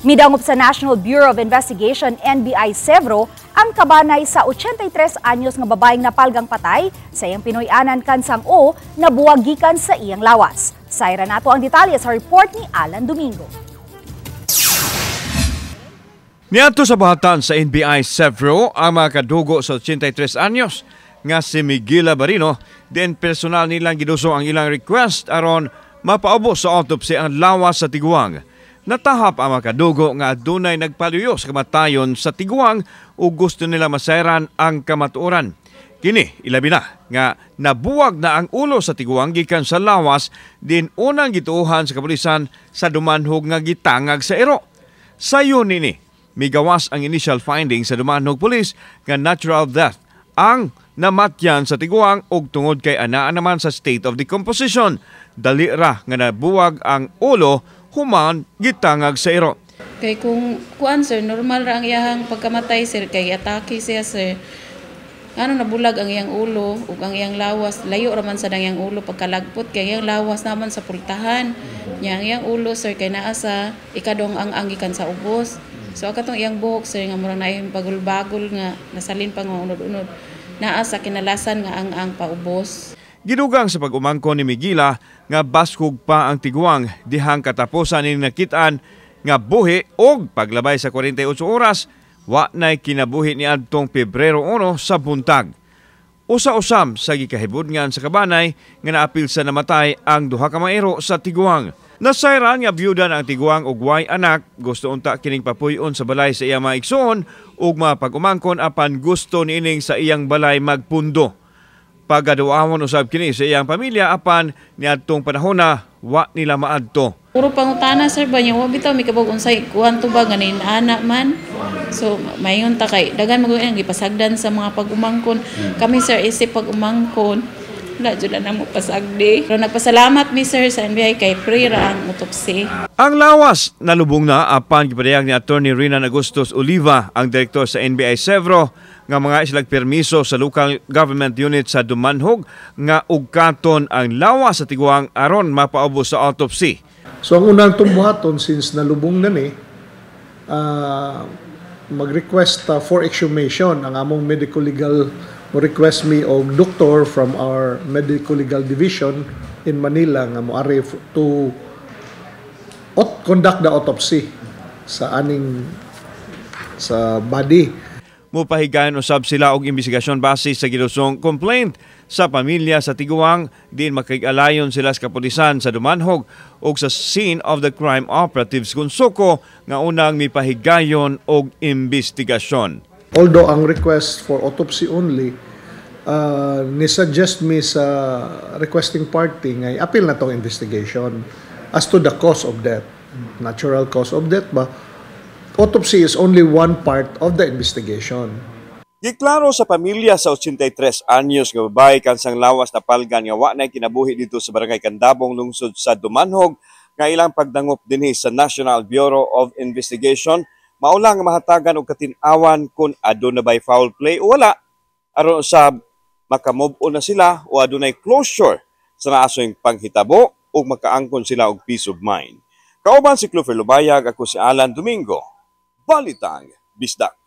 Midangop sa National Bureau of Investigation NBI Sevro ang kabanay sa 83 anyos nga babaeng napalgang patay sa iyang Pinoy-anan kansang o nabuwagikan sa iyang lawas. Sayra nato ang detalye sa report ni Alan Domingo. Niadto sa buhatan sa NBI Sevro ang mga kadugo sa 83 anyos nga si Miguela Barino, din personal nilang giduso ang ilang request aron mapaubos sa autopsy ang lawas sa Tiguang. Natahap ang mga kadugo nga adunay nagpaluyo sa kamatayon sa Tiguang o gusto nila masairan ang kamatuoran. Kini ilabi na nga nabuwag na ang ulo sa Tiguang gikan sa lawas din unang gituohan sa kapulisan sa dumanhog nga gitangag sa ero. Sayon nini migawas ang initial findings sa dumanhog pulis nga natural death ang namatyan sa Tiguang ug tungod kay anaa naman sa state of decomposition. Dali ra nga nabuwag ang ulo human gitangag sa ero. Kay kung kuan sir, normal ra ang iyang pagkamatay sir, kay atake siya sir. Ano nabulag ang iyang ulo ug ang iyang lawas, layo ra man sa iyang ulo pagkalagpot kay iyang lawas naman sa pultahan. Yang iyang ulo sir kay naa sa ikadong ang gikan sa ubos. So katong iyang buhok sir nga mura na yung bagol-bagol nga nasalin pa nga unod-unod. Naa sa kinalasan nga ang paubos. Gidugang sa pag-umangkon ni Miguela nga baskog pa ang Tiguang dihang katapusan ni nakitaan nga buhi og paglabay sa 48 oras wa nay kinabuhi ni adtong Pebrero 1 sa buntag. Usa-usam sa gikahibudngan sa kabanay nga naapil sa namatay ang duha ka maero sa Tiguang. Nasayran nga byuda ang Tiguang og way anak, gusto unta kining papuy-on sa balay sa iyang mga igsoon ug mapag-umangkon apan gusto niining sa iyang balay magpundo. Pagaduawon usab kini sa iyang pamilya apan niadtong panahon na wa nila maadto. Puro pangutana sir ba niya, wa bitaw mi kabog unsay kuan to ba ganin anak man. So mayon ta kay dagan maguyan gipasagdan sa mga pag-umangkon. Kami sir isip pag-umangkon wala jud na mo pasagdi. Pero nagpasalamat mi sir sa NBI kay free ra ang autopsy. Ang lawas nalubong na apan gipadayag ni Attorney Renan Agustos Oliva, ang direktor sa NBI Sevro, nga mga isilag permiso sa local government unit sa Dumanhog nga ugkaton ang lawas sa Tiguang aron mapaubos sa autopsy. So ang unang tumbuhaton since nalubong na ni mag-request for exhumation ang among medical legal mo request me og doctor from our medical legal division in Manila nga moari to conduct the autopsy sa aning sa body. Mupahigayon usab sila og investigasyon base sa gidusong complaint sa pamilya sa Tiguang, din makig-alayon sila sa kapulisan sa Dumanhog og sa scene of the crime operatives Kunsuko nga unang mipahigayon og investigasyon. Although ang request for autopsy only, ni-suggest me sa requesting party nga appeal na tong investigation as to the cause of death. Natural cause of death ba? Autopsy is only one part of the investigation. Giklaro sa pamilya sa 83 anyos nga babae kansang lawas na palgan nga wa nay kinabuhi dito sa Barangay Candabong, lungsod sa Dumanhog, nga ilang pagdangop dinhi sa National Bureau of Investigation. Maula nga mahatagan og katin-awan kung aduna bay foul play o wala aron sa makamove on na sila o adunay closure sa naasoy panghitabo o makaangkon sila og peace of mind. Kauban si Clover Lubayag, ako si Alan Domingo. Balitang Bisdak.